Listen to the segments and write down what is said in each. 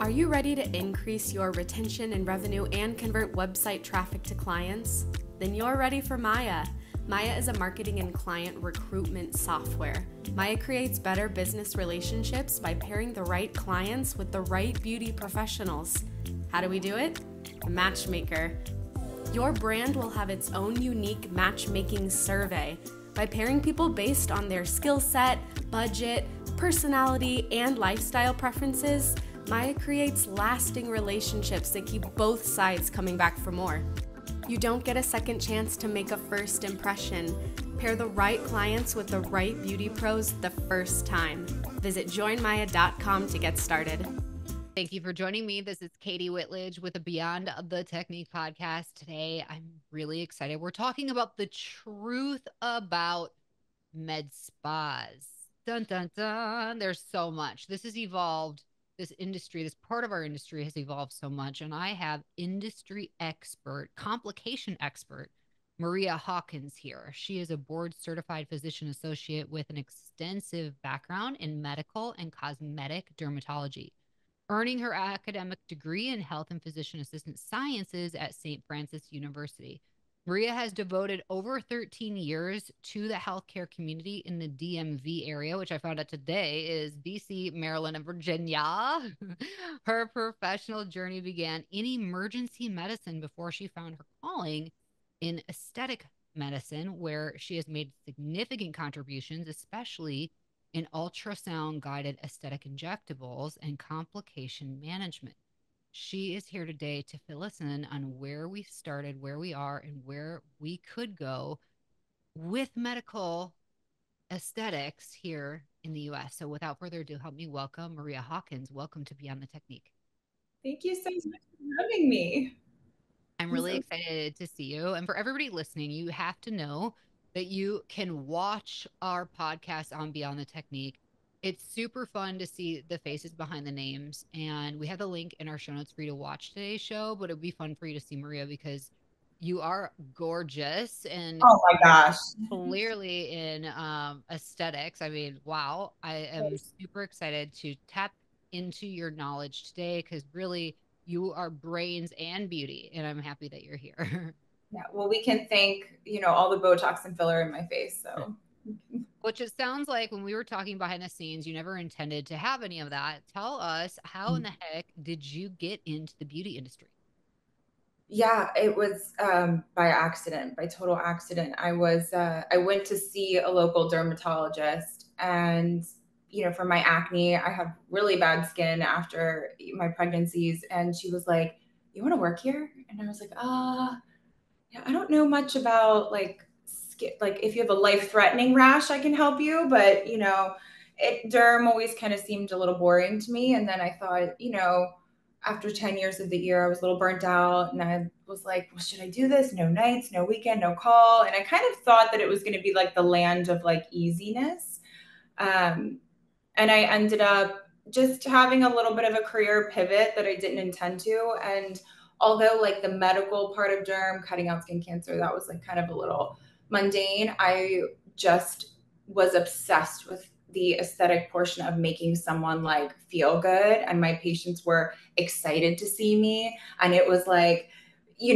Are you ready to increase your retention and revenue and convert website traffic to clients? Then you're ready for Maya. Maya is a marketing and client recruitment software. Maya creates better business relationships by pairing the right clients with the right beauty professionals. How do we do it? A matchmaker. Your brand will have its own unique matchmaking survey. By pairing people based on their skill set, budget, personality, and lifestyle preferences, Maya creates lasting relationships that keep both sides coming back for more. You don't get a second chance to make a first impression. Pair the right clients with the right beauty pros the first time. Visit joinmaya.com to get started. Thank you for joining me. This is Katie Whitledge with the Beyond the Technique podcast. Today, I'm really excited. We're talking about the truth about med spas. Dun, dun, dun. There's so much. This has evolved. This industry, this part of our industry has evolved so much. And I have industry expert, complication expert, Maria Hawkins here. She is a board certified physician associate with an extensive background in medical and cosmetic dermatology, earning her academic degree in health and physician assistant sciences at St. Francis University. Maria has devoted over 13 years to the healthcare community in the DMV area, which I found out today is DC, Maryland, and Virginia. Her professional journey began in emergency medicine before she found her calling in aesthetic medicine, where she has made significant contributions, especially in ultrasound-guided aesthetic injectables and complication management. She is here today to fill us in on where we started, where we are, and where we could go with medical aesthetics here in the U.S. So without further ado, help me welcome Maria Hawkins. Welcome to Beyond the Technique. Thank you so much for having me. I'm really excited to see you. And for everybody listening, you have to know that you can watch our podcast on Beyond the Technique. It's super fun to see the faces behind the names. And we have the link in our show notes for you to watch today's show, but it'd be fun for you to see Maria because you are gorgeous and oh my gosh, clearly in aesthetics. I mean, wow. I am super excited to tap into your knowledge today because really you are brains and beauty, and I'm happy that you're here. Yeah, well, we can thank, all the Botox and filler in my face. So, which it sounds like when we were talking behind the scenes, you never intended to have any of that. Tell us, how in the heck did you get into the beauty industry? Yeah, it was by accident, by total accident. I went to see a local dermatologist, and for my acne, I have really bad skin after my pregnancies, and she was like, "You want to work here?" And I was like, yeah, I don't know much about like if you have a life-threatening rash, I can help you, but derm always kind of seemed a little boring to me. And then I thought, after 10 years of the year, I was a little burnt out, and I was like, well, should I do this? No nights, no weekend, no call. And I kind of thought that it was going to be like the land of like easiness. And I ended up just having a little bit of a career pivot that I didn't intend to. And although like the medical part of derm, cutting out skin cancer, that was like kind of a little mundane, I just was obsessed with the aesthetic portion of making someone like feel good. And my patients were excited to see me. And it was like, you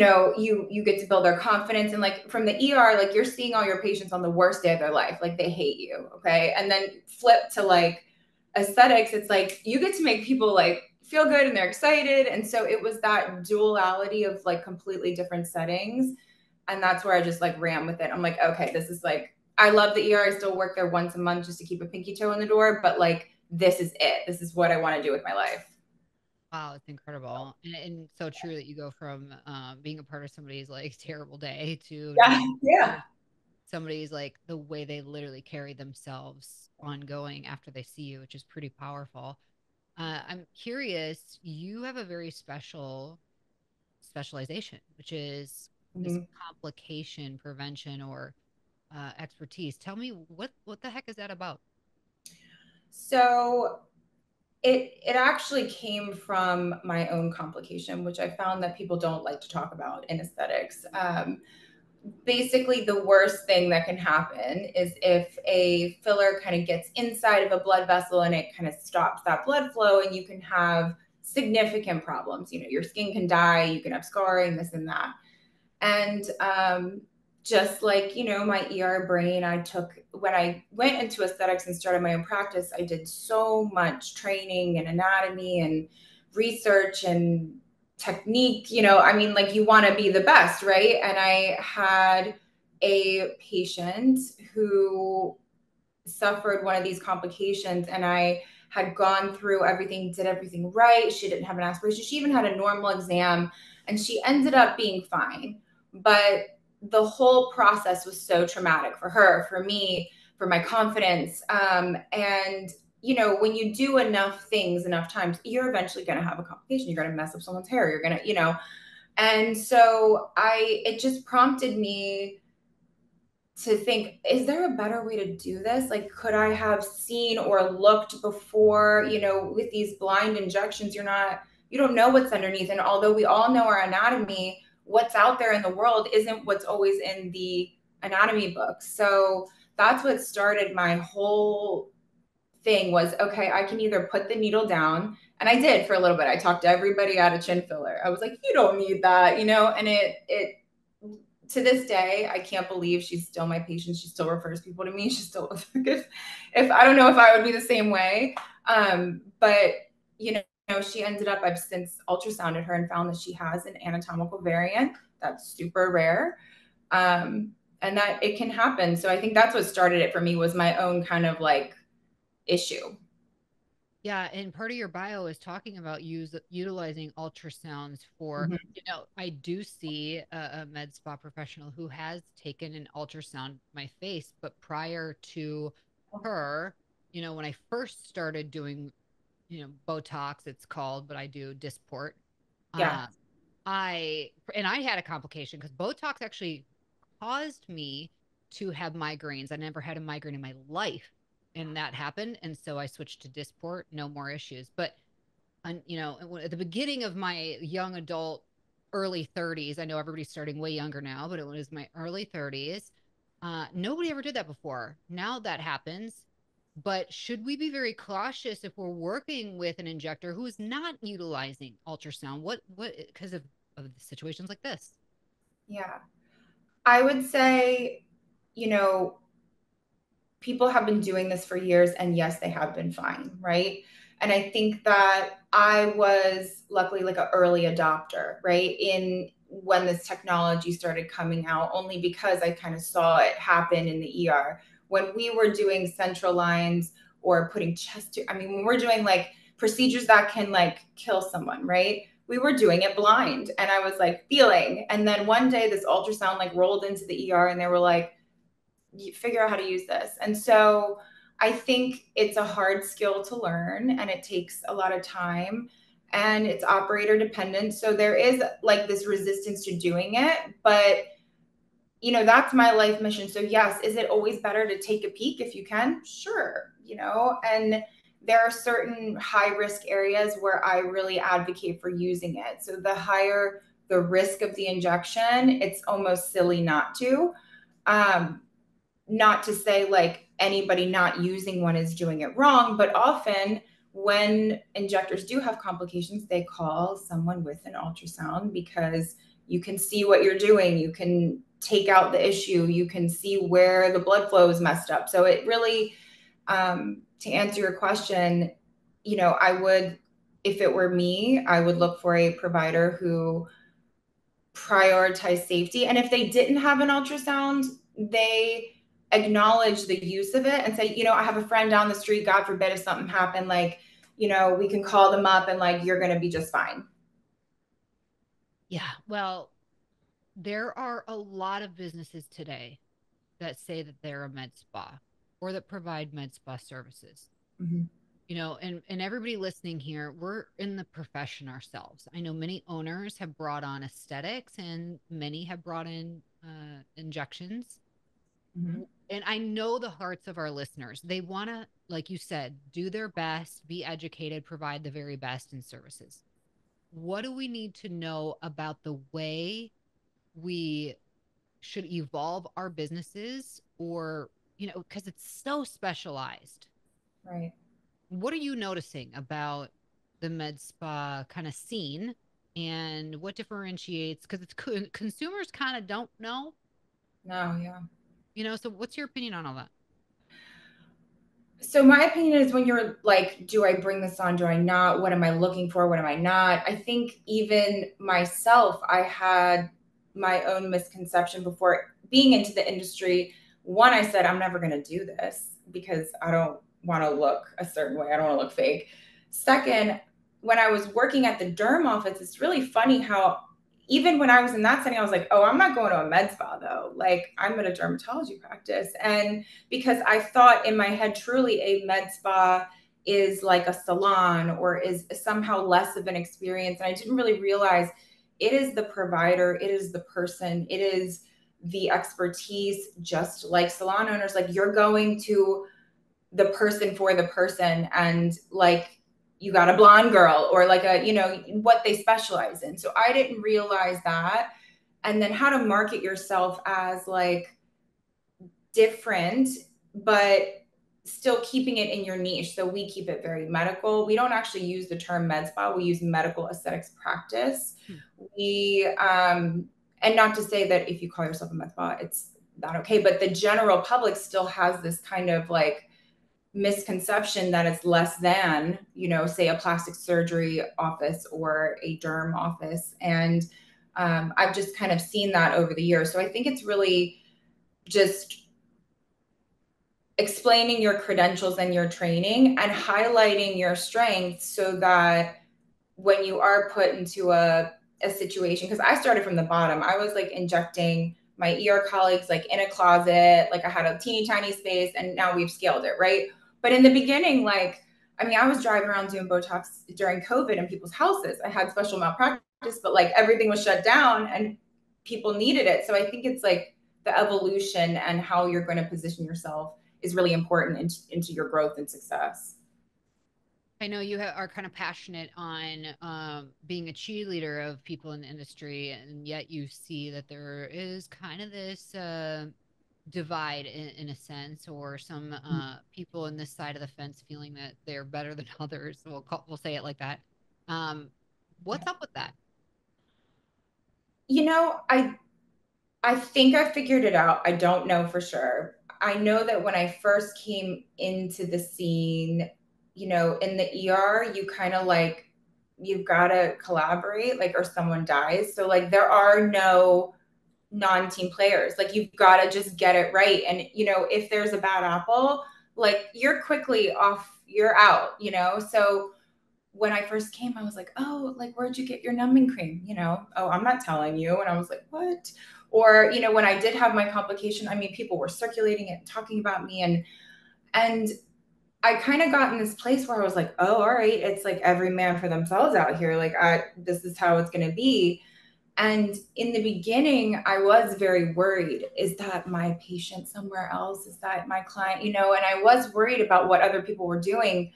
get to build their confidence. And like from the ER, like you're seeing all your patients on the worst day of their life. Like they hate you. Okay. And then flip to like aesthetics. It's like, you get to make people like feel good and they're excited. And so it was that duality of like completely different settings. And that's where I just like ran with it. I'm like, okay, this is like, I love the ER. I still work there once a month just to keep a pinky toe in the door. But like, this is it. This is what I want to do with my life. Wow, it's incredible. And so true that you go from being a part of somebody's like terrible day to somebody's like the way they literally carry themselves ongoing after they see you, which is pretty powerful. I'm curious, you have a very specialization, which is this complication prevention or expertise. Tell me what the heck is that about? So it actually came from my own complication, which I found that people don't like to talk about in aesthetics. Basically, the worst thing that can happen is if a filler kind of gets inside of a blood vessel and it kind of stops that blood flow, and you can have significant problems. Your skin can die, you can have scarring, this and that. And just like, my ER brain, when I went into aesthetics and started my own practice, I did so much training and anatomy and research and technique. Like, you want to be the best, right? And I had a patient who suffered one of these complications, and I had gone through everything, did everything right. She didn't have an aspiration. She even had a normal exam, and she ended up being fine. But the whole process was so traumatic for her, for me, for my confidence. And when you do enough things enough times, you're eventually going to have a complication. You're going to mess up someone's hair. You're going to. And so it just prompted me to think, is there a better way to do this? Like, could I have seen or looked before? With these blind injections, you don't know what's underneath. And although we all know our anatomy, what's out there in the world isn't what's always in the anatomy books. So that's what started my whole thing was, okay, I can either put the needle down, and I did for a little bit. I talked to everybody out of chin filler. I was like, you don't need that, and it to this day, I can't believe she's still my patient. She still refers people to me. She still, if I don't know if I would be the same way. But she ended up, I've since ultrasounded her and found that she has an anatomical variant that's super rare. And that it can happen. So I think that's what started it for me, was my own kind of like issue. Yeah, and part of your bio is talking about utilizing ultrasounds for, I do see a med spa professional who has taken an ultrasound my face, but prior to her, when I first started doing, Botox, it's called, but I do Dysport. Yeah. I had a complication because Botox actually caused me to have migraines. I never had a migraine in my life, and that happened. And so I switched to Dysport, no more issues. But, at the beginning of my young adult, early 30s, I know everybody's starting way younger now, but it was my early 30s. Nobody ever did that before. Now that happens. But should we be very cautious if we're working with an injector who is not utilizing ultrasound? Because of situations like this? Yeah. I would say, people have been doing this for years, and yes, they have been fine, right? And I think that I was luckily like an early adopter, right? In when this technology started coming out, only because I kind of saw it happen in the ER. When we were doing central lines or putting when we're doing like procedures that can like kill someone, right? We were doing it blind, and I was like feeling. And then one day this ultrasound like rolled into the ER, and they were like, you figure out how to use this. And so I think it's a hard skill to learn, and it takes a lot of time, and it's operator dependent. So there is like this resistance to doing it, but that's my life mission. So yes, is it always better to take a peek if you can? Sure. And there are certain high risk areas where I really advocate for using it. So the higher the risk of the injection, it's almost silly not to. Not to say like anybody not using one is doing it wrong, but often when injectors do have complications, they call someone with an ultrasound because you can see what you're doing. You can take out the issue. You can see where the blood flow is messed up. So it really, to answer your question, I would, if it were me, I would look for a provider who prioritized safety. And if they didn't have an ultrasound, they acknowledge the use of it and say, I have a friend down the street, God forbid if something happened, like, we can call them up and like, you're going to be just fine. Yeah. Well, there are a lot of businesses today that say that they're a med spa or that provide med spa services. Mm-hmm. And everybody listening here, we're in the profession ourselves. I know many owners have brought on aesthetics, and many have brought in injections. Mm-hmm. And I know the hearts of our listeners. They want to, like you said, do their best, be educated, provide the very best in services. What do we need to know about the way we should evolve our businesses, or, because it's so specialized? Right. What are you noticing about the med spa kind of scene and what differentiates, because it's consumers kind of don't know, No, yeah. so what's your opinion on all that? So my opinion is, when you're like, do I bring this on? Do I not? What am I looking for? What am I not? I think even myself, I had my own misconception before being into the industry. One, I said, I'm never going to do this because I don't want to look a certain way. I don't want to look fake. Second, when I was working at the derm office, it's really funny how even when I was in that setting, I was like, oh, I'm not going to a med spa though. Like, I'm in a dermatology practice. And because I thought in my head, truly a med spa is like a salon or is somehow less of an experience. And I didn't really realize it is the provider, it is the person, it is the expertise, just like salon owners. Like, you're going to the person for the person, and like, you got a blonde girl or like a, what they specialize in. So I didn't realize that. And then how to market yourself as like different, but still keeping it in your niche. So we keep it very medical. We don't actually use the term med spa. We use medical aesthetics practice. And not to say that if you call yourself a med spa, it's not okay, but the general public still has this kind of like misconception that it's less than, say a plastic surgery office or a derm office. And I've just kind of seen that over the years. So I think it's really just explaining your credentials and your training and highlighting your strengths so that when you are put into a situation, because I started from the bottom. I was like injecting my ER colleagues like in a closet, like I had a teeny tiny space, and now we've scaled it, right? But in the beginning, like, I mean, I was driving around doing Botox during COVID in people's houses. I had special malpractice, but like everything was shut down and people needed it. So I think it's like the evolution and how you're going to position yourself is really important into your growth and success. I know you are kind of passionate on being a cheerleader of people in the industry, and yet you see that there is kind of this divide in a sense, or some people in this side of the fence feeling that they're better than others. We'll say it like that. What's up with that? You know, I think I figured it out. I don't know for sure. I know that when I first came into the scene, in the ER, you kind of like, you've got to collaborate, like, or someone dies. So, like, there are no non-team players. Like, you've got to just get it right. And, if there's a bad apple, like, you're quickly off, you're out, So, when I first came, I was like, oh, like, where'd you get your numbing cream? Oh, I'm not telling you. And I was like, what? Or, when I did have my complication, I mean, people were circulating it and talking about me. And I kind of got in this place where I was like, oh, all right, it's like every man for themselves out here. Like, this is how it's going to be. And in the beginning, I was very worried. Is that my patient somewhere else? Is that my client? And I was worried about what other people were doing.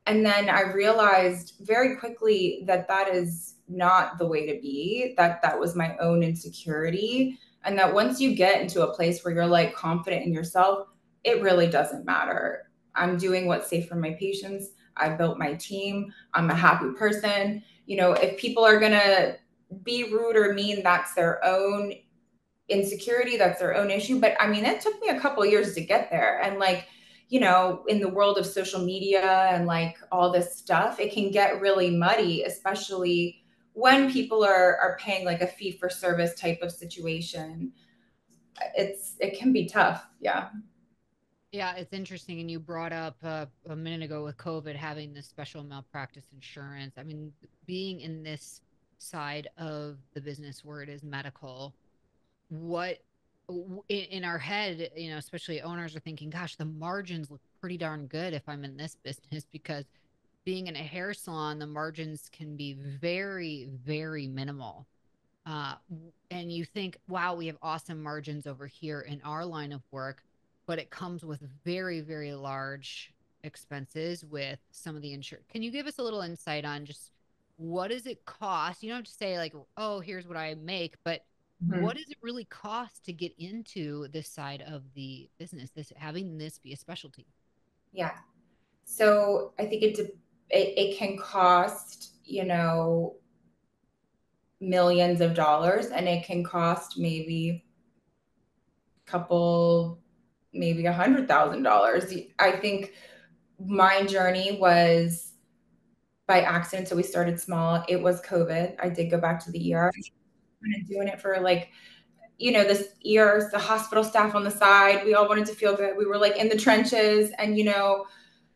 And then I realized very quickly that that is not the way to be, that was my own insecurity. And that once you get into a place where you're like confident in yourself, it really doesn't matter. I'm doing what's safe for my patients. I built my team. I'm a happy person. If people are going to be rude or mean, that's their own insecurity, that's their own issue. But I mean, it took me a couple of years to get there. And like, in the world of social media and like all this stuff, it can get really muddy, especially when people are paying like a fee for service type of situation. It can be tough. Yeah. Yeah, it's interesting. And you brought up a minute ago with COVID having this special malpractice insurance. I mean, being in this side of the business where it is medical, what in our head, especially owners are thinking, gosh, the margins look pretty darn good if I'm in this business, because being in a hair salon, the margins can be very, very minimal. Uh, and you think, wow, we have awesome margins over here in our line of work, but it comes with very, very large expenses with some of the insurance. Can you give us a little insight on just what does it cost? You don't have to say like, oh, here's what I make, but what Mhm. does it really cost to get into this side of the business, this having this be a specialty? Yeah. So I think it can cost, millions of dollars, and it can cost maybe couple, maybe $100,000. I think my journey was by accident. So we started small. It was COVID. I did go back to the ER. Kind of doing it for like, this ER, the hospital staff on the side. We all wanted to feel good. We were like in the trenches, and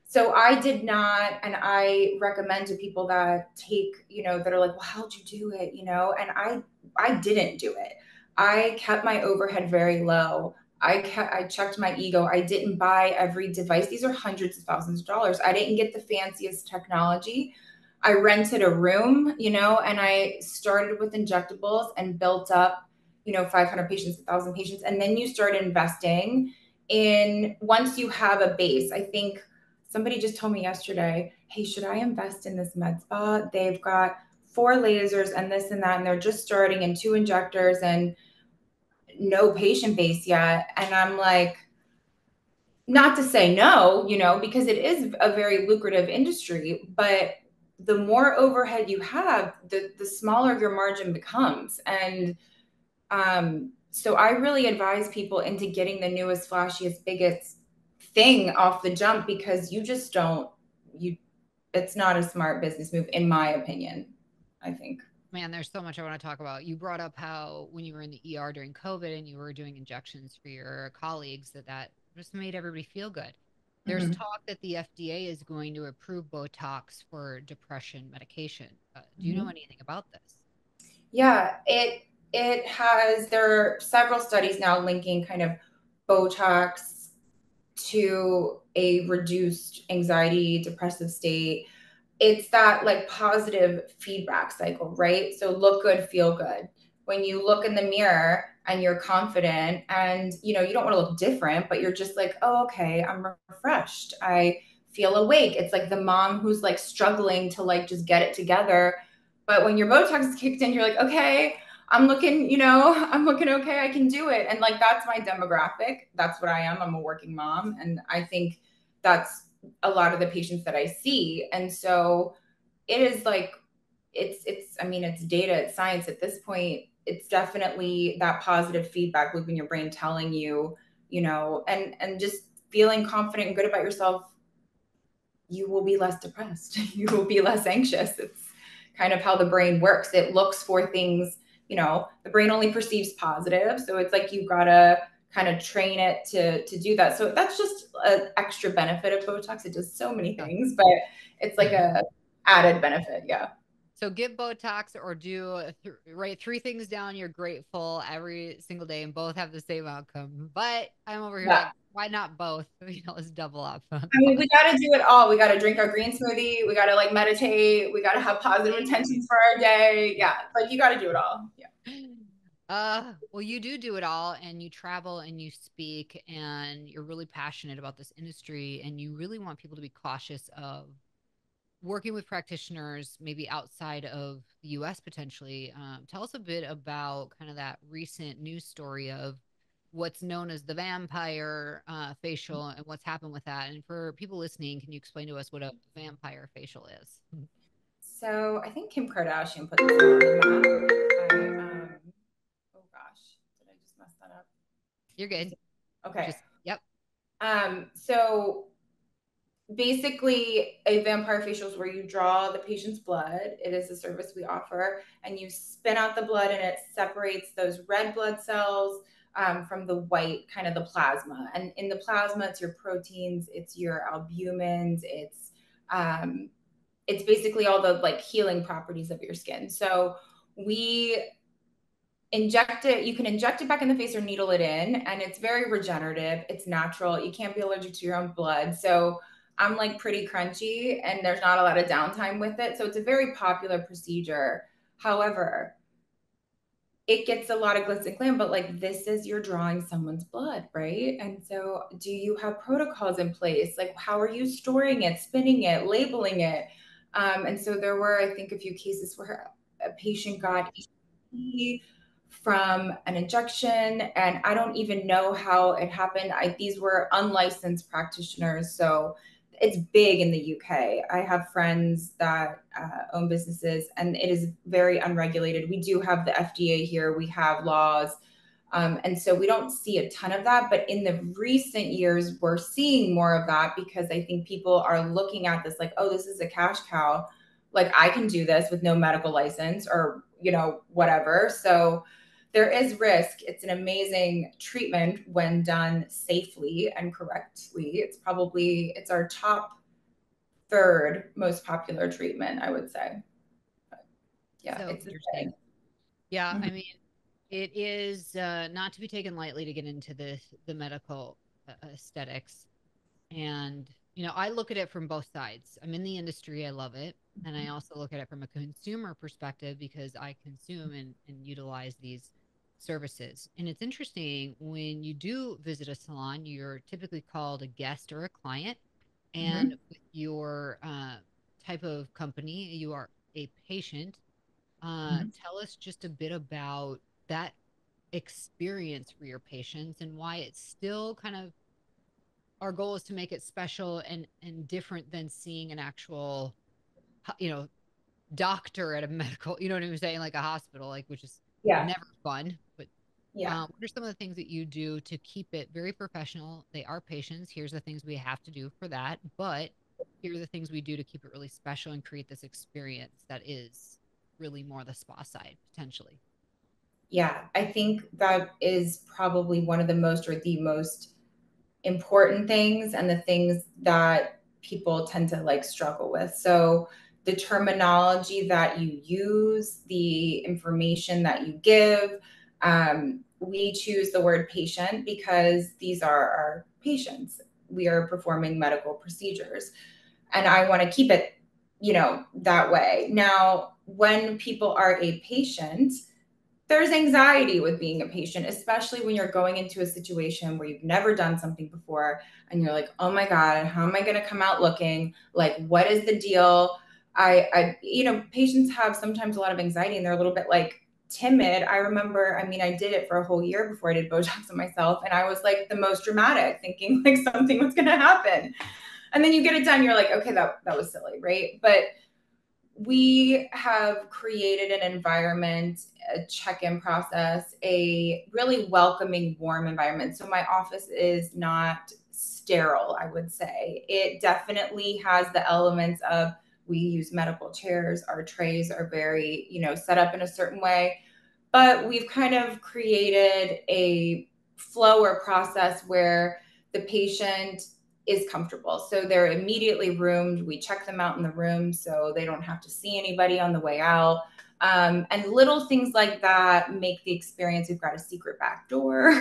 so I did not, and I recommend to people that take, that are like, well, how'd you do it? And I didn't do it. I kept my overhead very low. I checked my ego. I didn't buy every device. These are hundreds of thousands of dollars. I didn't get the fanciest technology. I rented a room, and I started with injectables and built up, 500 patients, 1,000 patients. And then you start investing in, once you have a base. I think somebody just told me yesterday, hey, should I invest in this med spa? They've got 4 lasers and this and that, and they're just starting, and 2 injectors and no patient base yet. And I'm like, not to say no, because it is a very lucrative industry, but the more overhead you have, the smaller your margin becomes. And so I really advise people into getting the newest, flashiest, biggest thing off the jump, because you just don't, it's not a smart business move, in my opinion, I think. Man, there's so much I want to talk about. You brought up how when you were in the ER during COVID and you were doing injections for your colleagues, that just made everybody feel good. There's talk that the FDA is going to approve Botox for depression medication. Do you know anything about this? Yeah, it has, there are several studies now linking kind of Botox to a reduced anxiety, depressive state. It's that like positive feedback cycle, right? So look good, feel good. When you look in the mirror and you're confident, and you don't want to look different, but you're just like, oh, okay, I'm refreshed. I feel awake. It's like the mom who's like struggling to like just get it together. But when your Botox is kicked in, you're like, okay, I'm looking, I'm looking okay. I can do it. And like, that's my demographic. That's what I am. I'm a working mom. And I think that's a lot of the patients that I see. And so it is like, I mean, it's data, it's science at this point. It's definitely that positive feedback loop in your brain telling you, and just feeling confident and good about yourself, you will be less depressed. You will be less anxious. It's kind of how the brain works. It looks for things, the brain only perceives positive. So it's like, you've got to kind of train it to do that. So that's just an extra benefit of Botox. It does so many things, but it's like a added benefit. Yeah. So get Botox or do write 3 things down you're grateful every single day, and both have the same outcome. But I'm over here like, why not both? Let's double up. I mean, we got to do it all. We got to drink our green smoothie. We got to like meditate. We got to have positive intentions for our day. Yeah. Like, you got to do it all. Yeah. Well, you do it all, and you travel and you speak, and you're really passionate about this industry, and you really want people to be cautious of working with practitioners, maybe outside of the US potentially. Tell us a bit about kind of that recent news story of what's known as the vampire facial and what's happened with that. And for people listening, can you explain to us what a vampire facial is? So I think Kim Kardashian put this on the map. Oh gosh, did I just mess that up? You're good. Okay. Yep. So basically, a vampire facial is where you draw the patient's blood. It is a service we offer, and you spin out the blood, and it separates those red blood cells from the white, kind of the plasma. And in the plasma, it's your proteins, it's your albumins, it's basically all the like healing properties of your skin. So we inject it. You can inject it back in the face or needle it in, and it's very regenerative. It's natural. You can't be allergic to your own blood. So I'm like pretty crunchy, and there's not a lot of downtime with it. So it's a very popular procedure. However, it gets a lot of glitz and glam, but like, this is, you're drawing someone's blood, right? And so do you have protocols in place? Like, how are you storing it, spinning it, labeling it? And so there were, I think, a few cases where a patient got from an injection, and I don't even know how it happened. These were unlicensed practitioners, so it's big in the UK. I have friends that own businesses, and it is very unregulated. We do have the FDA here. We have laws. And so we don't see a ton of that. But in the recent years, we're seeing more of that because I think people are looking at this like, oh, this is a cash cow. Like I can do this with no medical license or, whatever. So there is risk. It's an amazing treatment when done safely and correctly. It's our top third most popular treatment, I would say. But yeah, So it's interesting. insane. Yeah, I Mhm. mean, it is not to be taken lightly to get into the medical aesthetics. And, I look at it from both sides. I'm in the industry, I love it. And I also look at it from a consumer perspective because I consume and utilize these services. And it's interesting when you do visit a salon, you're typically called a guest or a client. And Mhm. with your type of company, you are a patient. Mhm. Tell us just a bit about that experience for your patients and why it's still kind of our goal is to make it special and different than seeing an actual you know doctor at a medical, you know what I'm saying, like a hospital, like, which is Yeah. never fun. But Yeah. what are some of the things that you do to keep it very professional? They are patients. Here's the things we have to do for that, but here are the things we do to keep it really special and create this experience that is really more the spa side potentially. Yeah. I think that is probably one of the most or the most important things and the things that people tend to like struggle with. So the terminology that you use, the information that you give, we choose the word patient because these are our patients. We are performing medical procedures. And I want to keep it, that way. Now, when people are a patient, there's anxiety with being a patient, especially when you're going into a situation where you've never done something before and you're like, oh my God, how am I going to come out looking? Like, what is the deal? Patients have sometimes a lot of anxiety and they're a little bit like timid. I remember, I did it for a whole year before I did Botox on myself. And I was like the most dramatic, thinking like something was going to happen. And then you get it done. You're like, okay, that was silly. Right. But we have created an environment, a check-in process, a really welcoming, warm environment. So my office is not sterile, I would say. It definitely has the elements of we use medical chairs, our trays are very, set up in a certain way, but we've kind of created a flow or process where the patient is comfortable. So they're immediately roomed. We check them out in the room so they don't have to see anybody on the way out. And little things like that make the experience. We've got a secret back door.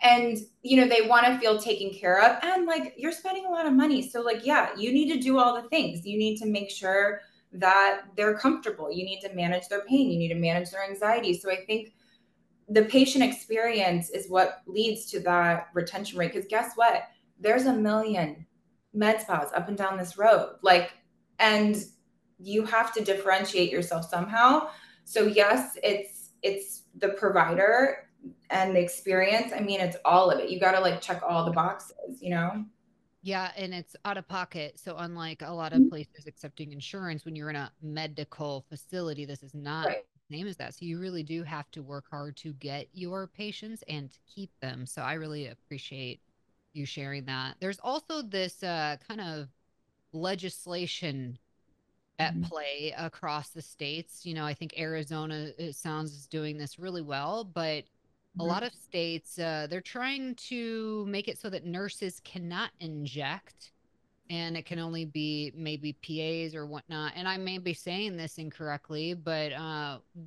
And they want to feel taken care of. And like you're spending a lot of money. So like, yeah, you need to do all the things. You need to make sure that they're comfortable. You need to manage their pain. You need to manage their anxiety. So I think the patient experience is what leads to that retention rate. Because guess what? There's a million med spas up and down this road. And you have to differentiate yourself somehow. So yes, it's the provider and the experience. It's all of it. You got to like check all the boxes. Yeah, and it's out of pocket. So unlike a lot of Mhm. places accepting insurance, when you're in a medical facility, this is not Right. the same as that. So you really do have to work hard to get your patients and to keep them. So I really appreciate you sharing that. There's also this kind of legislation at Mhm. play across the states. I think Arizona, it sounds, is doing this really well, but a lot Mhm. of states, they're trying to make it so that nurses cannot inject and it can only be maybe PAs or whatnot. And I may be saying this incorrectly, but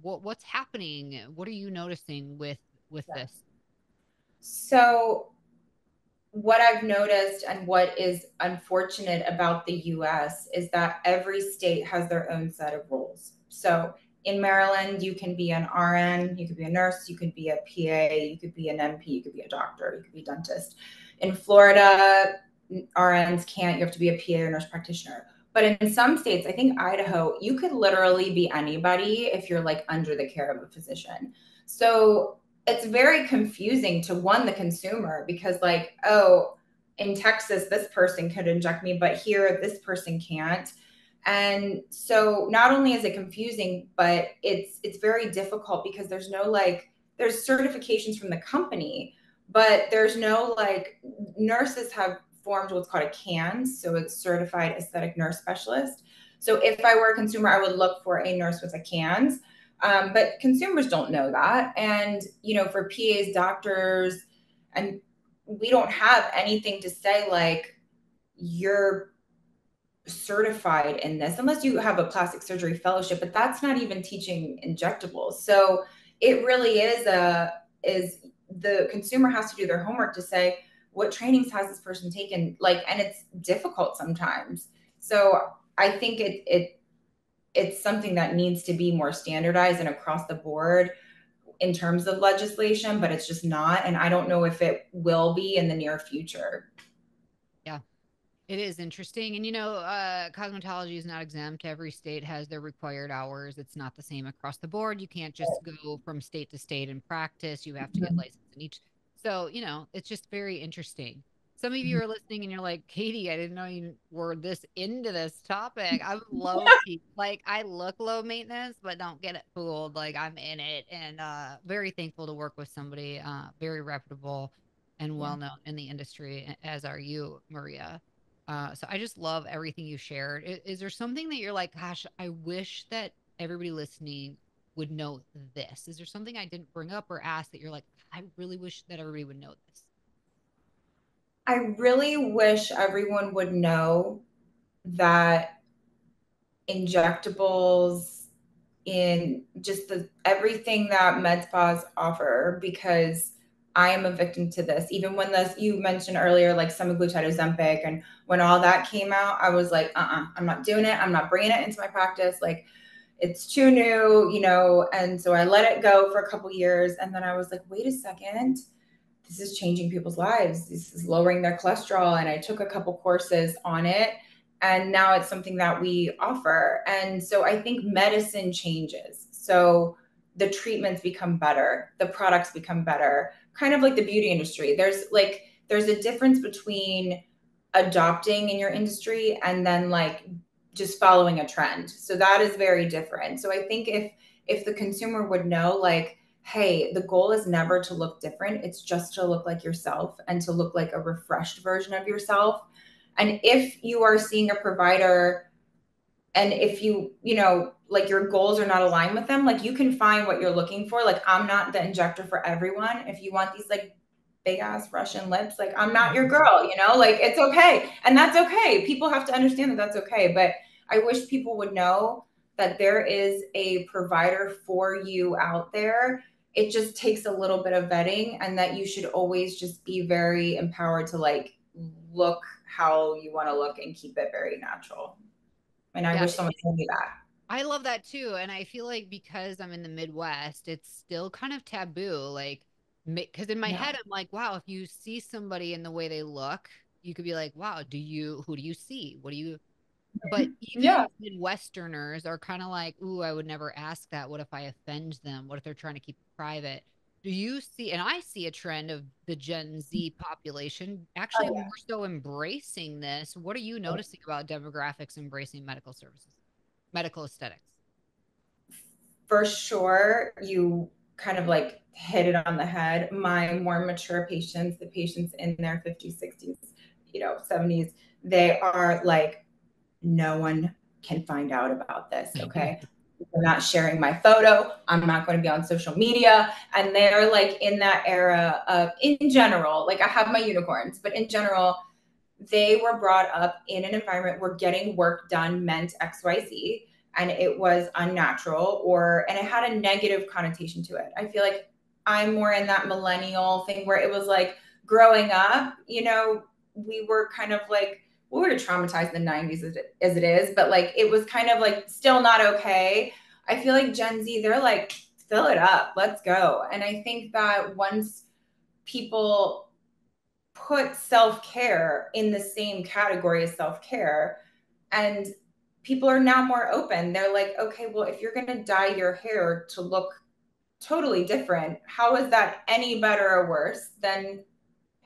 what's happening? What are you noticing with Yeah. this? So what I've noticed and what is unfortunate about the US is that every state has their own set of rules. So in Maryland, you can be an RN, you could be a nurse, you could be a PA, you could be an NP, you could be a doctor, you could be a dentist. In Florida, RNs can't, you have to be a PA or nurse practitioner. But in some states, I think Idaho, you could literally be anybody if you're like under the care of a physician. So it's very confusing to one, the consumer, because like, oh, in Texas, this person could inject me, but here this person can't. And so not only is it confusing, but it's very difficult because there's no like there's certifications from the company, but there's no like nurses have formed what's called a CANS, so it's certified aesthetic nurse specialist. So if I were a consumer, I would look for a nurse with a CANS. But consumers don't know that. And, you know, for PAs, doctors, and we don't have anything to say like you're certified in this unless you have a plastic surgery fellowship, but that's not even teaching injectables. So it really is the consumer has to do their homework to say what trainings has this person taken, like, and it's difficult sometimes. So I think it's something that needs to be more standardized and across the board in terms of legislation, but it's just not. And I don't know if it will be in the near future. Yeah. It is interesting. And, cosmetology is not exempt. Every state has their required hours. It's not the same across the board. You can't just go from state to state and practice. You have to get licensed in each. So, it's just very interesting. Some of you are listening and you're like, Katie, I didn't know you were this into this topic. I'm low key. Like, I look low maintenance, but don't get it fooled. Like, I'm in it, and very thankful to work with somebody very reputable and well known in the industry, as are you, Maria. So I just love everything you shared. Is there something that you're like, gosh, I wish that everybody listening would know this? Is there something I didn't bring up or ask that you're like, I really wish that everybody would know this? I really wish everyone would know that injectables in just the everything that med spas offer, because I am a victim to this. Even when this you mentioned earlier, like semaglutide, Ozempic, and when all that came out, I was like, I'm not doing it. I'm not bringing it into my practice. Like, it's too new, you know. And so I let it go for a couple years, and then I was like, wait a second, this is changing people's lives. This is lowering their cholesterol. And I took a couple courses on it. And now it's something that we offer. And so I think medicine changes. So the treatments become better, the products become better, kind of like the beauty industry. There's a difference between adopting in your industry and then like just following a trend. So that is very different. So I think if the consumer would know, like, hey, the goal is never to look different. It's just to look like yourself and to look like a refreshed version of yourself. And if you are seeing a provider and if you know, like your goals are not aligned with them, like you can find what you're looking for. Like, I'm not the injector for everyone. If you want these like big ass Russian lips, like I'm not your girl, you know, like it's okay. And that's okay. People have to understand that that's okay. But I wish people would know that there is a provider for you out there. It just takes a little bit of vetting, and that you should always just be very empowered to like look how you want to look and keep it very natural. And I Yeah, wish someone told me that. I love that too. And I feel like because I'm in the Midwest, it's still kind of taboo. Like, because in my Yeah. head, I'm like, wow, if you see somebody in the way they look, you could be like, wow, who do you see? What do you, but Yeah. even Midwesterners are kind of like, ooh, I would never ask that. What if I offend them? What if they're trying to keep it private? Do you see, and I see a trend of the Gen Z population Oh, actually more yeah. so embracing this. What are you noticing about demographics embracing medical services, medical aesthetics? For sure, you kind of like hit it on the head. My more mature patients, the patients in their 50s, 60s, you know, 70s, they are like, no one can find out about this. Okay. I'm not sharing my photo. I'm not going to be on social media. And they're like in that era of, in general, like I have my unicorns, but in general, they were brought up in an environment where getting work done meant XYZ, and it was unnatural, or and it had a negative connotation to it. I feel like I'm more in that millennial thing where it was like growing up, you know, we were kind of like we were traumatized in the 90s as it is, but like it was kind of like still not okay. I feel like Gen Z, they're like, fill it up, let's go. And I think that once people put self-care in the same category as self-care, and people are now more open, they're like, okay, well, if you're going to dye your hair to look totally different, how is that any better or worse than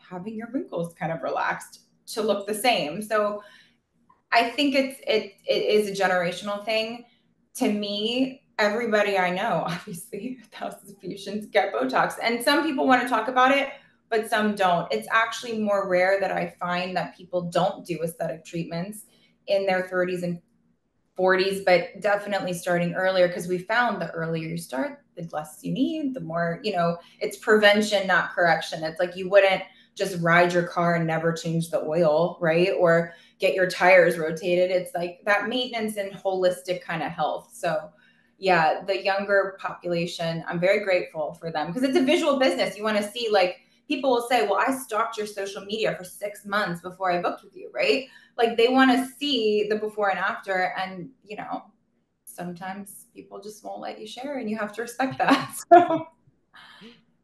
having your wrinkles kind of relaxed to look the same. So I think it is a generational thing. To me, everybody I know, obviously, thousands of patients get Botox, and some people want to talk about it, but some don't. It's actually more rare that I find that people don't do aesthetic treatments in their 30s and 40s, but definitely starting earlier, because we found the earlier you start, the less you need, the more, it's prevention, not correction. It's like you wouldn't just ride your car and never change the oil, right? Or get your tires rotated. It's like that maintenance and holistic kind of health. So, yeah, the younger population, I'm very grateful for them because it's a visual business. You want to see, like, people will say, well, I stalked your social media for 6 months before I booked with you, right? Like they want to see the before and after. And, sometimes people just won't let you share and you have to respect that. So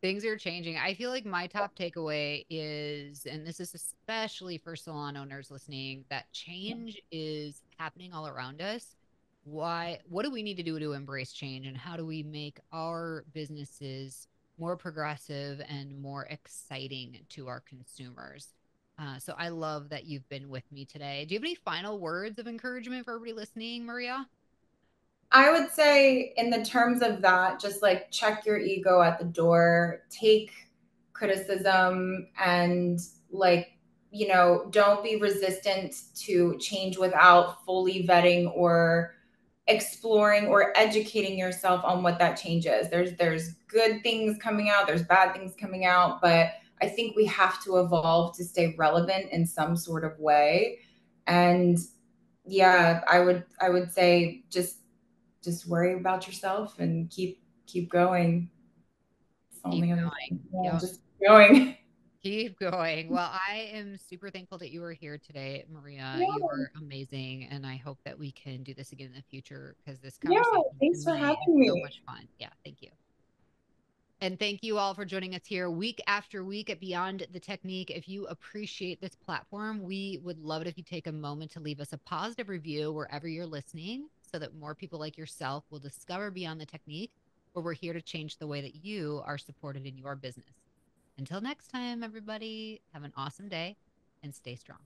Things are changing. I feel like my top takeaway is, and this is especially for salon owners listening, that change is happening all around us. What do we need to do to embrace change, and how do we make our businesses more progressive and more exciting to our consumers? So I love that you've been with me today. Do you have any final words of encouragement for everybody listening, Maria? I would say, in the terms of that, just like check your ego at the door, take criticism, and like, don't be resistant to change without fully vetting or exploring or educating yourself on what that change is. There's good things coming out, there's bad things coming out, but I think we have to evolve to stay relevant in some sort of way. And yeah, I would say just worry about yourself and keep going. It's the Keep only other going. thing. Yeah, Yep. just keep going. Keep going. Well, I am super thankful that you were here today, Maria. You Yeah, were amazing. And I hope that we can do this again in the future because this yeah. conversation to Thanks for me is having so me. much fun. Yeah. Thank you. And thank you all for joining us here week after week at Beyond the Technique. If you appreciate this platform, we would love it if you take a moment to leave us a positive review wherever you're listening so that more people like yourself will discover Beyond the Technique, where we're here to change the way that you are supported in your business. Until next time, everybody, have an awesome day and stay strong.